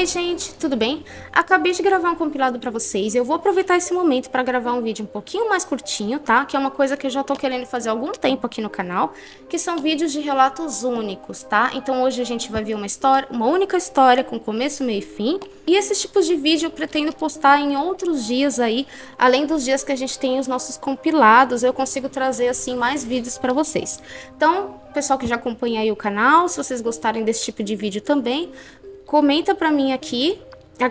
Oi gente, tudo bem? Acabei de gravar um compilado pra vocês e eu vou aproveitar esse momento pra gravar um vídeo um pouquinho mais curtinho, tá? Que é uma coisa que eu já tô querendo fazer há algum tempo aqui no canal, que são vídeos de relatos únicos, tá? Então hoje a gente vai ver uma história, uma única história com começo, meio e fim. E esses tipos de vídeo eu pretendo postar em outros dias aí, além dos dias que a gente tem os nossos compilados, eu consigo trazer assim mais vídeos pra vocês. Então, pessoal que já acompanha aí o canal, se vocês gostarem desse tipo de vídeo também, comenta pra mim aqui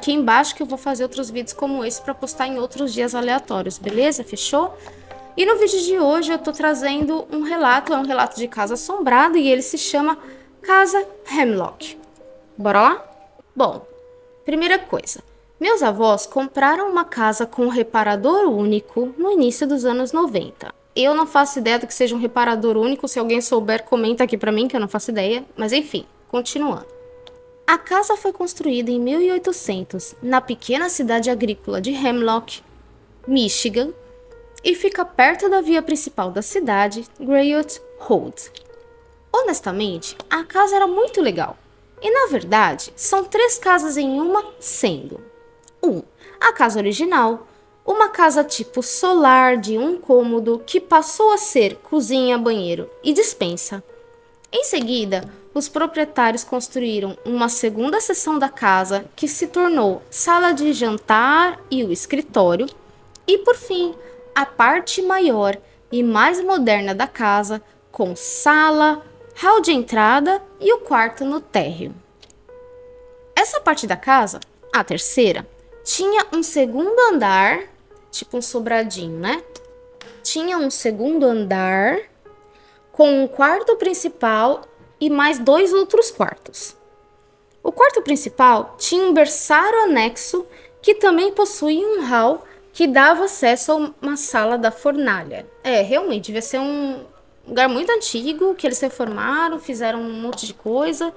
embaixo que eu vou fazer outros vídeos como esse pra postar em outros dias aleatórios, beleza? Fechou? E no vídeo de hoje eu tô trazendo um relato, é um relato de casa assombrada e ele se chama Casa Hemlock. Bora lá? Bom, primeira coisa, meus avós compraram uma casa com um reparador único no início dos anos 90. Eu não faço ideia do que seja um reparador único, se alguém souber comenta aqui pra mim que eu não faço ideia, mas enfim, continuando. A casa foi construída em 1800 na pequena cidade agrícola de Hemlock, Michigan, e fica perto da via principal da cidade, Greyot Road. Honestamente, a casa era muito legal. E na verdade, são 3 casas em uma, sendo 1. A casa original, uma casa tipo solar de um cômodo que passou a ser cozinha, banheiro e despensa. Em seguida, os proprietários construíram uma segunda seção da casa que se tornou sala de jantar e o escritório, e por fim, a parte maior e mais moderna da casa, com sala, hall de entrada e o quarto no térreo. Essa parte da casa, a terceira, tinha um segundo andar, tipo um sobradinho, né? Tinha um segundo andar com um quarto principal e mais 2 outros quartos. O quarto principal tinha um berçário anexo que também possuía um hall que dava acesso a uma sala da fornalha. Realmente, devia ser um lugar muito antigo, que eles reformaram, fizeram um monte de coisa,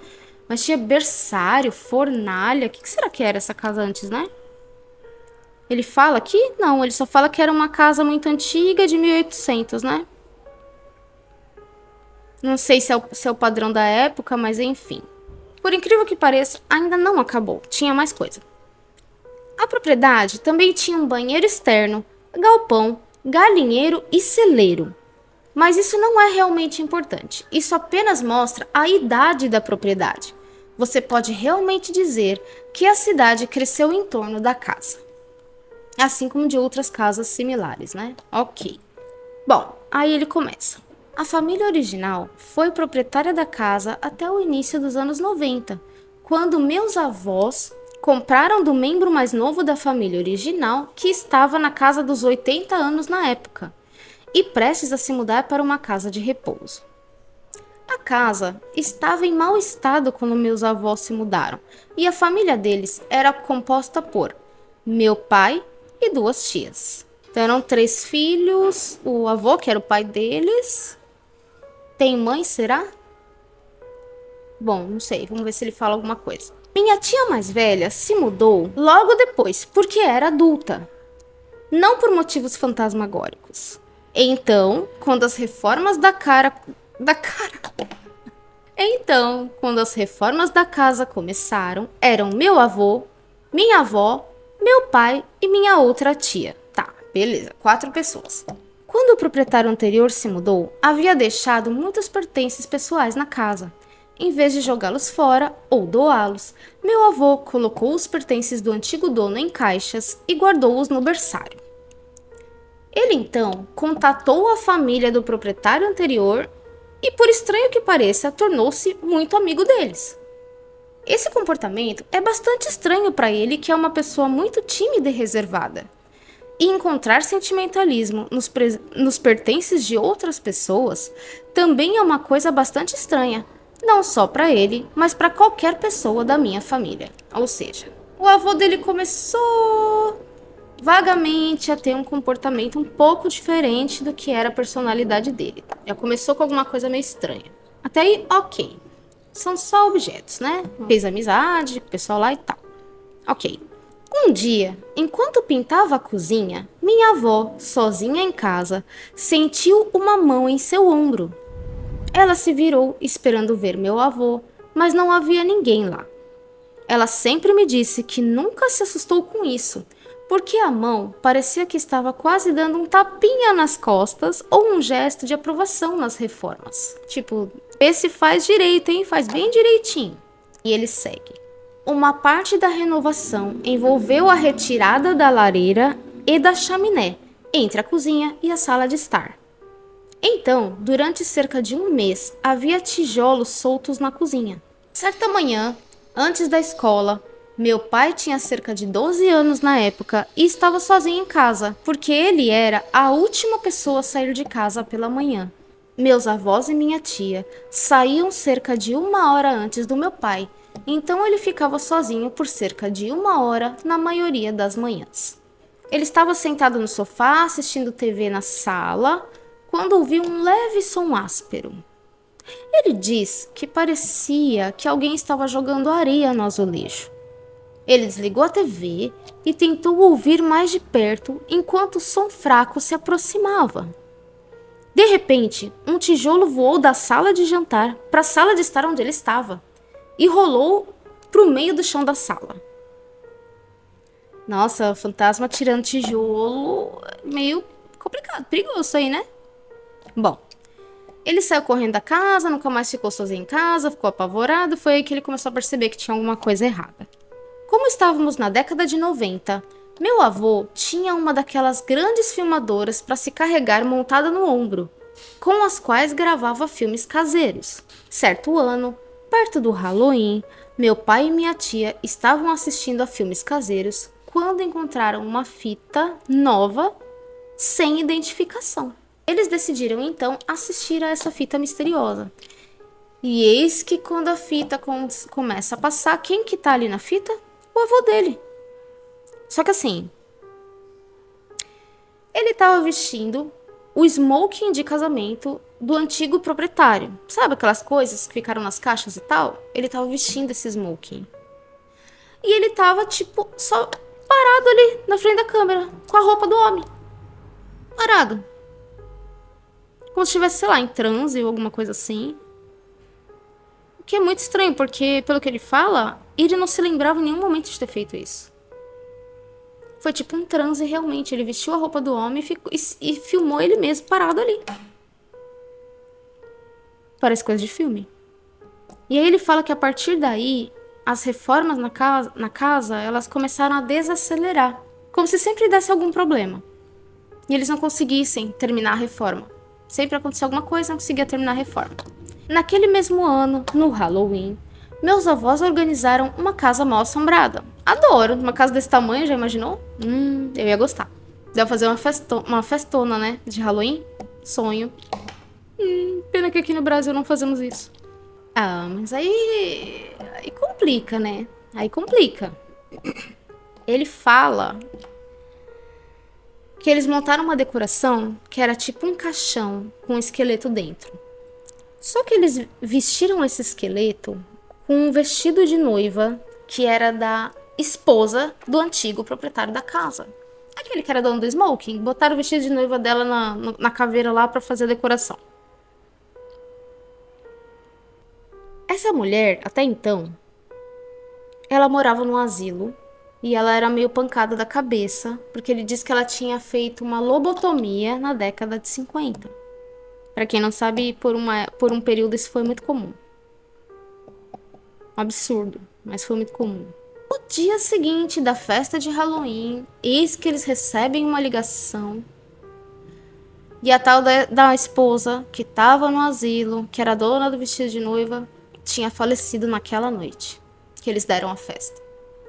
mas tinha berçário, fornalha, o que será que era essa casa antes, né? Ele fala aqui? Não, ele só fala que era uma casa muito antiga de 1800, né? Não sei se é o padrão da época, mas enfim. Por incrível que pareça, ainda não acabou. Tinha mais coisa. A propriedade também tinha um banheiro externo, galpão, galinheiro e celeiro. Mas isso não é realmente importante. Isso apenas mostra a idade da propriedade. Você pode realmente dizer que a cidade cresceu em torno da casa. Assim como de outras casas similares, né? Ok. Bom, aí ele começa. A família original foi proprietária da casa até o início dos anos 90, quando meus avós compraram do membro mais novo da família original, que estava na casa dos 80 anos na época, e prestes a se mudar para uma casa de repouso. A casa estava em mau estado quando meus avós se mudaram, e a família deles era composta por meu pai e 2 tias. Então eram 3 filhos, o avô, que era o pai deles. Tem mãe, será? Bom, não sei, vamos ver se ele fala alguma coisa. Minha tia mais velha se mudou logo depois, porque era adulta. Não por motivos fantasmagóricos. Então, quando as reformas Então, quando as reformas da casa começaram, eram meu avô, minha avó, meu pai e minha outra tia. Tá, beleza, 4 pessoas. Quando o proprietário anterior se mudou, havia deixado muitos pertences pessoais na casa. Em vez de jogá-los fora ou doá-los, meu avô colocou os pertences do antigo dono em caixas e guardou-os no berçário. Ele então contatou a família do proprietário anterior e, por estranho que pareça, tornou-se muito amigo deles. Esse comportamento é bastante estranho para ele, que é uma pessoa muito tímida e reservada. E encontrar sentimentalismo nos pertences de outras pessoas também é uma coisa bastante estranha, não só para ele, mas para qualquer pessoa da minha família. Ou seja, o avô dele começou vagamente a ter um comportamento um pouco diferente do que era a personalidade dele. Já começou com alguma coisa meio estranha. Até aí, ok. São só objetos, né? Fez amizade com o pessoal lá e tal. Ok. Um dia, enquanto pintava a cozinha, minha avó, sozinha em casa, sentiu uma mão em seu ombro. Ela se virou esperando ver meu avô, mas não havia ninguém lá. Ela sempre me disse que nunca se assustou com isso, porque a mão parecia que estava quase dando um tapinha nas costas ou um gesto de aprovação nas reformas. Tipo, esse faz direito, hein? Faz bem direitinho. E ele segue. Uma parte da renovação envolveu a retirada da lareira e da chaminé, entre a cozinha e a sala de estar. Então, durante cerca de um mês, havia tijolos soltos na cozinha. Certa manhã, antes da escola, meu pai tinha cerca de 12 anos na época e estava sozinho em casa, porque ele era a última pessoa a sair de casa pela manhã. Meus avós e minha tia saíam cerca de 1 hora antes do meu pai, então ele ficava sozinho por cerca de 1 hora na maioria das manhãs. Ele estava sentado no sofá assistindo TV na sala, quando ouviu um leve som áspero. Ele diz que parecia que alguém estava jogando areia no azulejo. Ele desligou a TV e tentou ouvir mais de perto enquanto o som fraco se aproximava. De repente, um tijolo voou da sala de jantar para a sala de estar onde ele estava e rolou para o meio do chão da sala. Nossa, o fantasma tirando tijolo, meio complicado, perigoso isso aí, né? Bom, ele saiu correndo da casa, nunca mais ficou sozinho em casa, ficou apavorado, foi aí que ele começou a perceber que tinha alguma coisa errada. Como estávamos na década de 90, meu avô tinha uma daquelas grandes filmadoras para se carregar montada no ombro, com as quais gravava filmes caseiros. Certo ano, perto do Halloween, meu pai e minha tia estavam assistindo a filmes caseiros quando encontraram uma fita nova sem identificação. Eles decidiram então assistir a essa fita misteriosa. E eis que quando a fita começa a passar, quem que tá ali na fita? O avô dele. Só que assim, ele tava vestindo o smoking de casamento do antigo proprietário. Sabe aquelas coisas que ficaram nas caixas e tal? Ele tava vestindo esse smoking. E ele tava, tipo, só parado ali na frente da câmera, com a roupa do homem. Parado. Como se estivesse, sei lá, em transe ou alguma coisa assim. O que é muito estranho, porque, pelo que ele fala, ele não se lembrava em nenhum momento de ter feito isso. Foi tipo um transe realmente. Ele vestiu a roupa do homem e filmou ele mesmo parado ali. Parece coisa de filme. E aí ele fala que a partir daí, as reformas na casa, elas começaram a desacelerar. Como se sempre desse algum problema. E eles não conseguissem terminar a reforma. Sempre acontecia alguma coisa, não conseguia terminar a reforma. Naquele mesmo ano, no Halloween, meus avós organizaram uma casa mal assombrada. Adoro, uma casa desse tamanho, já imaginou? Eu ia gostar. Deu fazer uma festona, né, de Halloween? Sonho. Pena que aqui no Brasil não fazemos isso. Ah, mas aí complica, né? Aí complica. Ele fala que eles montaram uma decoração que era tipo um caixão com um esqueleto dentro. Só que eles vestiram esse esqueleto com um vestido de noiva que era da esposa do antigo proprietário da casa. Aquele que era dono do smoking. Botaram o vestido de noiva dela na caveira lá pra fazer a decoração. Essa mulher, até então, ela morava num asilo e ela era meio pancada da cabeça, porque ele diz que ela tinha feito uma lobotomia na década de 50. Pra quem não sabe, por um período isso foi muito comum. Um absurdo, mas foi muito comum. No dia seguinte da festa de Halloween, eis que eles recebem uma ligação. E a tal da esposa, que estava no asilo, que era dona do vestido de noiva, tinha falecido naquela noite que eles deram a festa.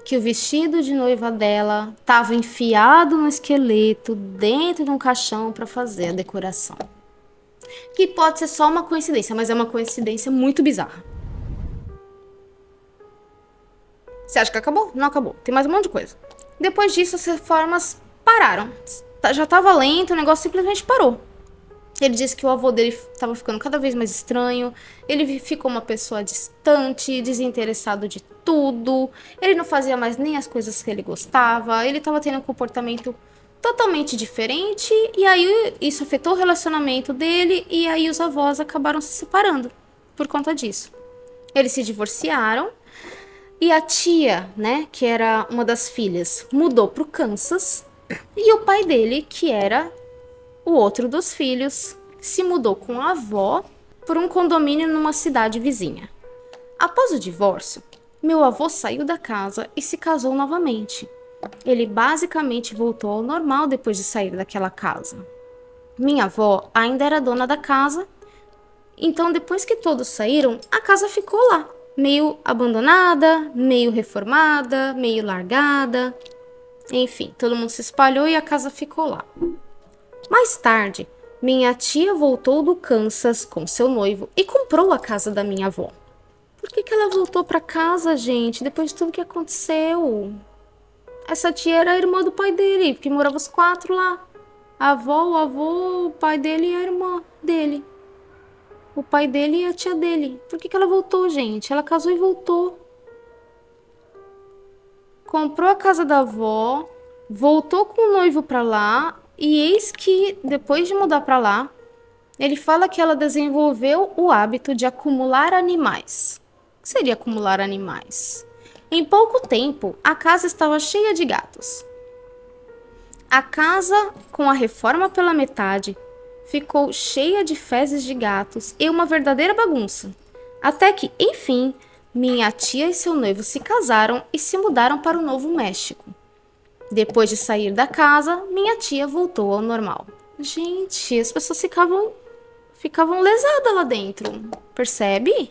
Que o vestido de noiva dela estava enfiado no esqueleto dentro de um caixão para fazer a decoração. Que pode ser só uma coincidência, mas é uma coincidência muito bizarra. Você acha que acabou? Não acabou. Tem mais um monte de coisa. Depois disso, as reformas pararam. Já estava lento, o negócio simplesmente parou. Ele disse que o avô dele estava ficando cada vez mais estranho. Ele ficou uma pessoa distante, desinteressado de tudo. Ele não fazia mais nem as coisas que ele gostava. Ele estava tendo um comportamento totalmente diferente. E aí isso afetou o relacionamento dele. E aí os avós acabaram se separando por conta disso. Eles se divorciaram. E a tia, né, que era uma das filhas, mudou pro Kansas. E o pai dele, que era o outro dos filhos, se mudou com a avó por um condomínio numa cidade vizinha. Após o divórcio, meu avô saiu da casa e se casou novamente. Ele basicamente voltou ao normal depois de sair daquela casa. Minha avó ainda era dona da casa, então depois que todos saíram, a casa ficou lá, meio abandonada, meio reformada, meio largada. Enfim, todo mundo se espalhou e a casa ficou lá. Mais tarde, minha tia voltou do Kansas com seu noivo e comprou a casa da minha avó. Por que ela voltou para casa, gente, depois de tudo que aconteceu? Essa tia era a irmã do pai dele, porque moravam os 4 lá. A avó, o avô, o pai dele e a irmã dele. O pai dele e a tia dele. Por que ela voltou, gente? Ela casou e voltou. Comprou a casa da avó, voltou com o noivo pra lá, e eis que, depois de mudar pra lá, ele fala que ela desenvolveu o hábito de acumular animais. O que seria acumular animais? Em pouco tempo, a casa estava cheia de gatos. A casa, com a reforma pela metade, ficou cheia de fezes de gatos e uma verdadeira bagunça. Até que, enfim, minha tia e seu noivo se casaram e se mudaram para o Novo México. Depois de sair da casa, minha tia voltou ao normal. Gente, as pessoas ficavam lesadas lá dentro, percebe?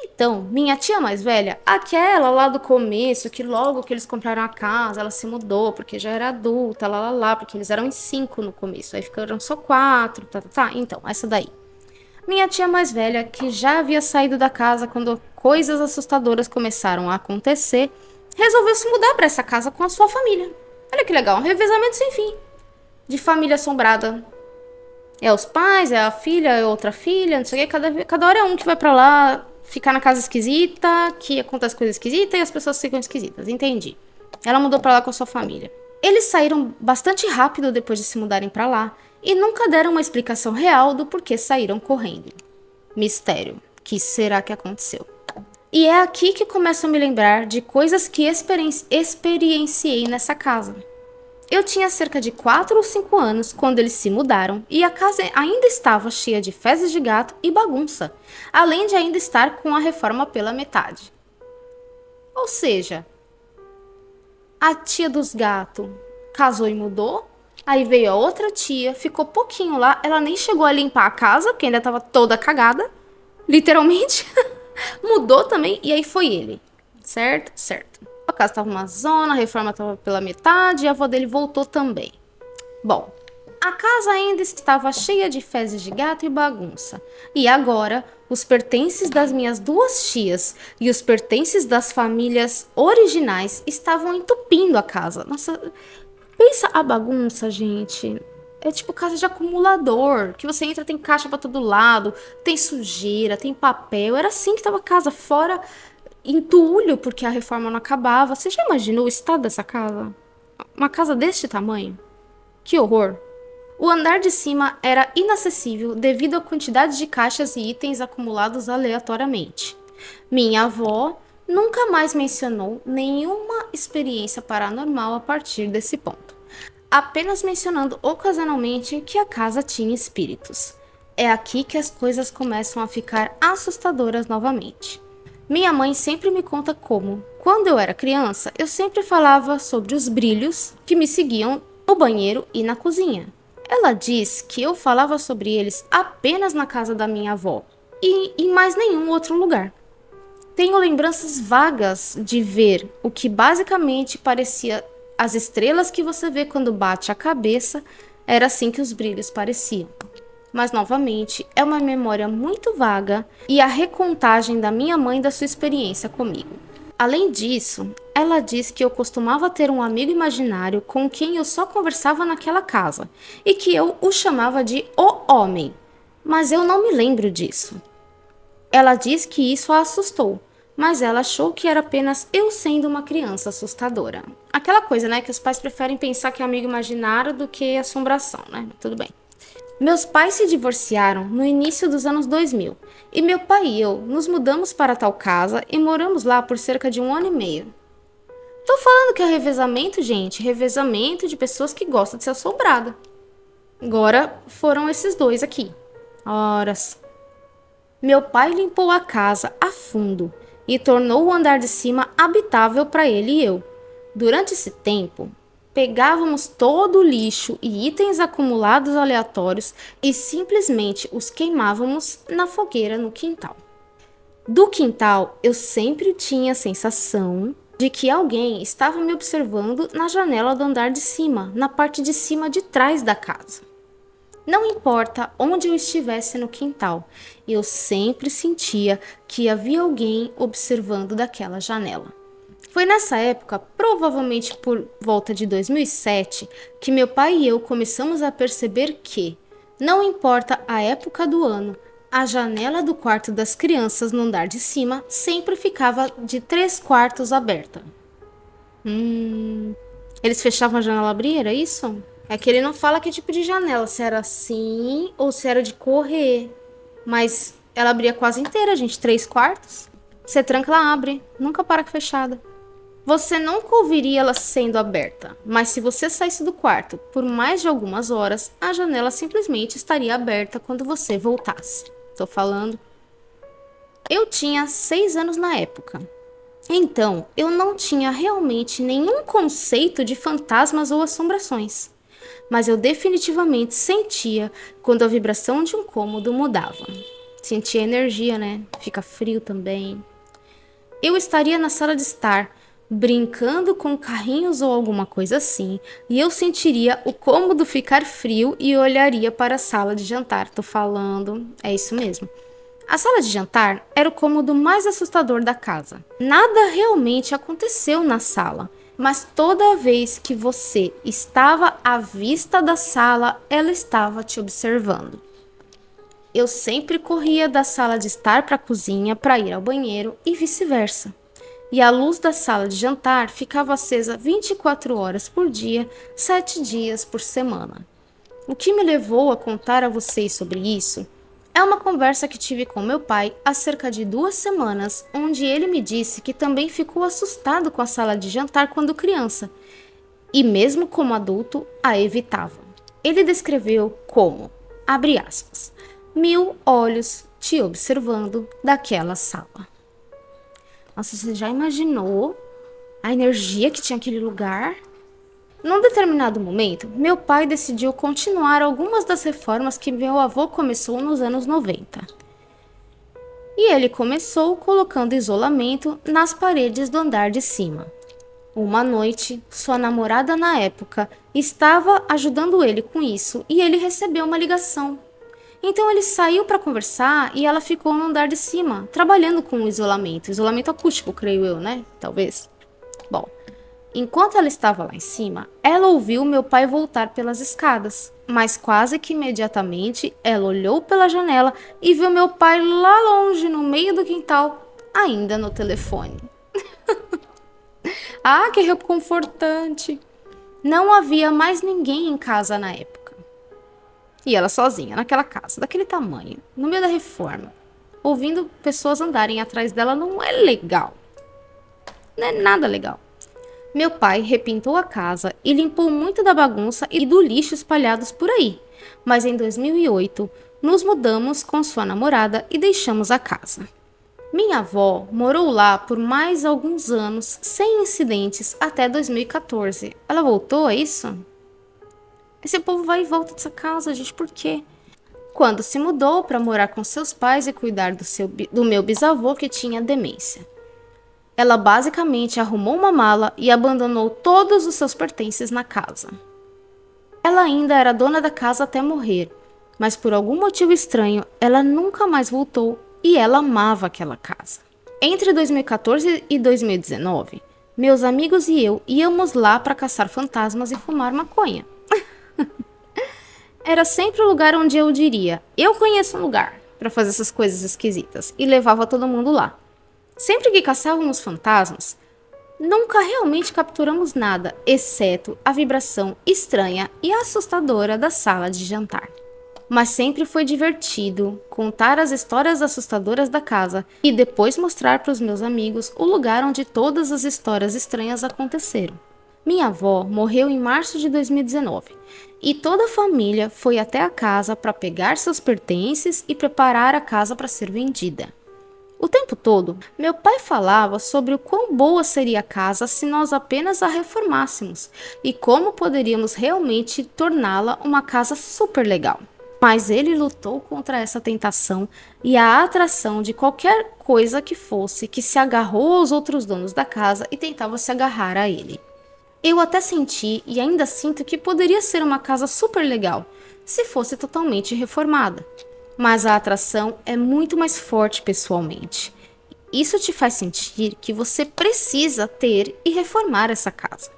Então, minha tia mais velha, aquela lá do começo, que logo que eles compraram a casa, ela se mudou, porque já era adulta, porque eles eram em 5 no começo, aí ficaram só 4, tá. Então, essa daí. Minha tia mais velha, que já havia saído da casa quando coisas assustadoras começaram a acontecer, resolveu se mudar para essa casa com a sua família. Olha que legal, um revezamento sem fim. De família assombrada. É os pais, é a filha, é outra filha, não sei o que, cada hora é um que vai pra lá ficar na casa esquisita, que acontece coisa esquisita e as pessoas ficam esquisitas, entendi. Ela mudou pra lá com a sua família. Eles saíram bastante rápido depois de se mudarem pra lá e nunca deram uma explicação real do porquê saíram correndo. Mistério. Que será que aconteceu? E é aqui que começo a me lembrar de coisas que experienciei nessa casa. Eu tinha cerca de 4 ou 5 anos quando eles se mudaram e a casa ainda estava cheia de fezes de gato e bagunça, além de ainda estar com a reforma pela metade. Ou seja, a tia dos gatos casou e mudou, aí veio a outra tia, ficou pouquinho lá, ela nem chegou a limpar a casa, porque ainda estava toda cagada, literalmente, mudou também, e aí foi ele, certo? Certo. A casa estava uma zona, a reforma estava pela metade e a avó dele voltou também. Bom, a casa ainda estava cheia de fezes de gato e bagunça. E agora, os pertences das minhas 2 tias e os pertences das famílias originais estavam entupindo a casa. Nossa, pensa a bagunça, gente. É tipo casa de acumulador, que você entra, tem caixa pra todo lado, tem sujeira, tem papel. Era assim que tava a casa, fora entulho, porque a reforma não acabava. Você já imaginou o estado dessa casa? Uma casa deste tamanho? Que horror! O andar de cima era inacessível devido à quantidade de caixas e itens acumulados aleatoriamente. Minha avó nunca mais mencionou nenhuma experiência paranormal a partir desse ponto, apenas mencionando ocasionalmente que a casa tinha espíritos. É aqui que as coisas começam a ficar assustadoras novamente. Minha mãe sempre me conta como, quando eu era criança, eu sempre falava sobre os brilhos que me seguiam no banheiro e na cozinha. Ela diz que eu falava sobre eles apenas na casa da minha avó e em mais nenhum outro lugar. Tenho lembranças vagas de ver o que basicamente parecia as estrelas que você vê quando bate a cabeça, era assim que os brilhos pareciam. Mas novamente é uma memória muito vaga e a recontagem da minha mãe da sua experiência comigo. Além disso, ela diz que eu costumava ter um amigo imaginário com quem eu só conversava naquela casa e que eu o chamava de O Homem, mas eu não me lembro disso. Ela diz que isso a assustou, mas ela achou que era apenas eu sendo uma criança assustadora. Aquela coisa, né, que os pais preferem pensar que é amigo imaginário do que assombração, né? Tudo bem. Meus pais se divorciaram no início dos anos 2000 e meu pai e eu nos mudamos para tal casa e moramos lá por cerca de 1 ano e meio. Tô falando que é revezamento, gente, revezamento de pessoas que gostam de ser assombrada. Agora foram esses dois aqui. Horas. Meu pai limpou a casa a fundo e tornou o andar de cima habitável para ele e eu. Durante esse tempo, pegávamos todo o lixo e itens acumulados aleatórios e simplesmente os queimávamos na fogueira no quintal. Do quintal, eu sempre tinha a sensação de que alguém estava me observando na janela do andar de cima, na parte de cima de trás da casa. Não importa onde eu estivesse no quintal, eu sempre sentia que havia alguém observando daquela janela. Foi nessa época, provavelmente por volta de 2007, que meu pai e eu começamos a perceber que, não importa a época do ano, a janela do quarto das crianças no andar de cima sempre ficava de 3/4 aberta. Eles fechavam a janela e abriam, era isso? É que ele não fala que tipo de janela, se era assim ou se era de correr. Mas ela abria quase inteira, gente, 3/4. Você tranca, ela abre, nunca para fechada. Você nunca ouviria ela sendo aberta, mas se você saísse do quarto por mais de algumas horas, a janela simplesmente estaria aberta quando você voltasse. Tô falando. Eu tinha 6 anos na época. Então, eu não tinha realmente nenhum conceito de fantasmas ou assombrações. Mas eu definitivamente sentia quando a vibração de um cômodo mudava. Sentia energia, né? Fica frio também. Eu estaria na sala de estar, brincando com carrinhos ou alguma coisa assim, e eu sentiria o cômodo ficar frio e olharia para a sala de jantar. Tô falando, é isso mesmo. A sala de jantar era o cômodo mais assustador da casa. Nada realmente aconteceu na sala, mas toda vez que você estava à vista da sala, ela estava te observando. Eu sempre corria da sala de estar para a cozinha para ir ao banheiro e vice-versa. E a luz da sala de jantar ficava acesa 24 horas por dia, 7 dias por semana. O que me levou a contar a vocês sobre isso é uma conversa que tive com meu pai há cerca de 2 semanas, onde ele me disse que também ficou assustado com a sala de jantar quando criança, e mesmo como adulto, a evitava. Ele descreveu como, abre aspas, 1000 olhos te observando daquela sala. Nossa, você já imaginou a energia que tinha aquele lugar? Num determinado momento, meu pai decidiu continuar algumas das reformas que meu avô começou nos anos 90. E ele começou colocando isolamento nas paredes do andar de cima. Uma noite, sua namorada na época estava ajudando ele com isso e ele recebeu uma ligação. Então ele saiu para conversar e ela ficou no andar de cima, trabalhando com o isolamento acústico, creio eu, né? Talvez. Bom, enquanto ela estava lá em cima, ela ouviu meu pai voltar pelas escadas, mas quase que imediatamente ela olhou pela janela e viu meu pai lá longe, no meio do quintal, ainda no telefone. Ah, que reconfortante! Não havia mais ninguém em casa na época. E ela sozinha, naquela casa, daquele tamanho, no meio da reforma, ouvindo pessoas andarem atrás dela não é legal. Não é nada legal. Meu pai repintou a casa e limpou muito da bagunça e do lixo espalhados por aí. Mas em 2008, nos mudamos com sua namorada e deixamos a casa. Minha avó morou lá por mais alguns anos, sem incidentes, até 2014. Ela voltou, é isso? Esse povo vai e volta dessa casa, gente, por quê? Quando se mudou para morar com seus pais e cuidar do meu bisavô que tinha demência. Ela basicamente arrumou uma mala e abandonou todos os seus pertences na casa. Ela ainda era dona da casa até morrer, mas por algum motivo estranho, ela nunca mais voltou e ela amava aquela casa. Entre 2014 e 2019, meus amigos e eu íamos lá para caçar fantasmas e fumar maconha. Era sempre o lugar onde eu diria, eu conheço um lugar para fazer essas coisas esquisitas, e levava todo mundo lá. Sempre que caçávamos fantasmas, nunca realmente capturamos nada, exceto a vibração estranha e assustadora da sala de jantar. Mas sempre foi divertido contar as histórias assustadoras da casa e depois mostrar para os meus amigos o lugar onde todas as histórias estranhas aconteceram. Minha avó morreu em março de 2019 e toda a família foi até a casa para pegar seus pertences e preparar a casa para ser vendida. O tempo todo, meu pai falava sobre o quão boa seria a casa se nós apenas a reformássemos e como poderíamos realmente torná-la uma casa super legal. Mas ele lutou contra essa tentação e a atração de qualquer coisa que fosse que se agarrou aos outros donos da casa e tentava se agarrar a ele. Eu até senti e ainda sinto que poderia ser uma casa super legal se fosse totalmente reformada. Mas a atração é muito mais forte pessoalmente. Isso te faz sentir que você precisa ter e reformar essa casa.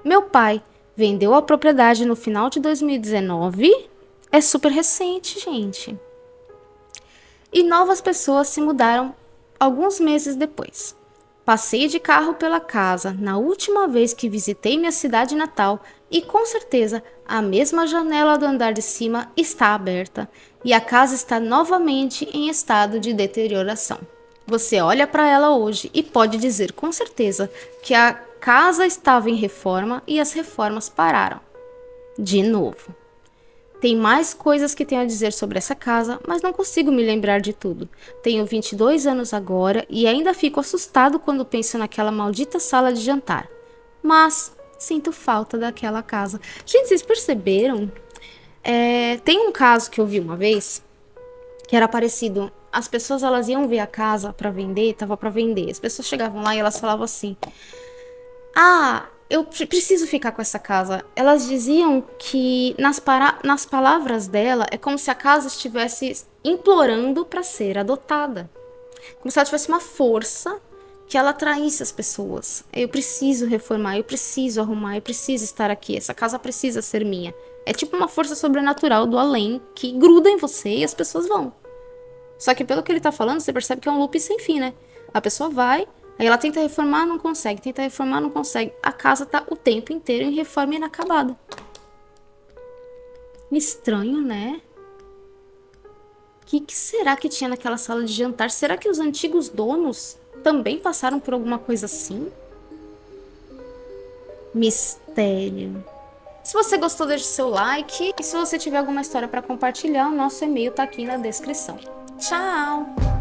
Meu pai vendeu a propriedade no final de 2019. É super recente, gente. E novas pessoas se mudaram alguns meses depois. Passei de carro pela casa na última vez que visitei minha cidade natal e com certeza a mesma janela do andar de cima está aberta e a casa está novamente em estado de deterioração. Você olha para ela hoje e pode dizer com certeza que a casa estava em reforma e as reformas pararam. De novo. Tem mais coisas que tenho a dizer sobre essa casa, mas não consigo me lembrar de tudo. Tenho 22 anos agora e ainda fico assustado quando penso naquela maldita sala de jantar. Mas sinto falta daquela casa. Gente, vocês perceberam? Tem um caso que eu vi uma vez que era parecido. As pessoas elas iam ver a casa para vender, tava para vender. As pessoas chegavam lá e elas falavam assim: "Ah, eu preciso ficar com essa casa." Elas diziam que nas palavras dela é como se a casa estivesse implorando para ser adotada. Como se ela tivesse uma força que ela atraísse as pessoas. Eu preciso reformar, eu preciso arrumar, eu preciso estar aqui. Essa casa precisa ser minha. É tipo uma força sobrenatural do além que gruda em você e as pessoas vão. Só que pelo que ele tá falando, você percebe que é um loop sem fim, né? A pessoa vai, aí ela tenta reformar, não consegue. Tenta reformar, não consegue. A casa tá o tempo inteiro em reforma inacabada. Estranho, né? O que será que tinha naquela sala de jantar? Será que os antigos donos também passaram por alguma coisa assim? Mistério. Se você gostou, deixe seu like. E se você tiver alguma história para compartilhar, o nosso e-mail tá aqui na descrição. Tchau!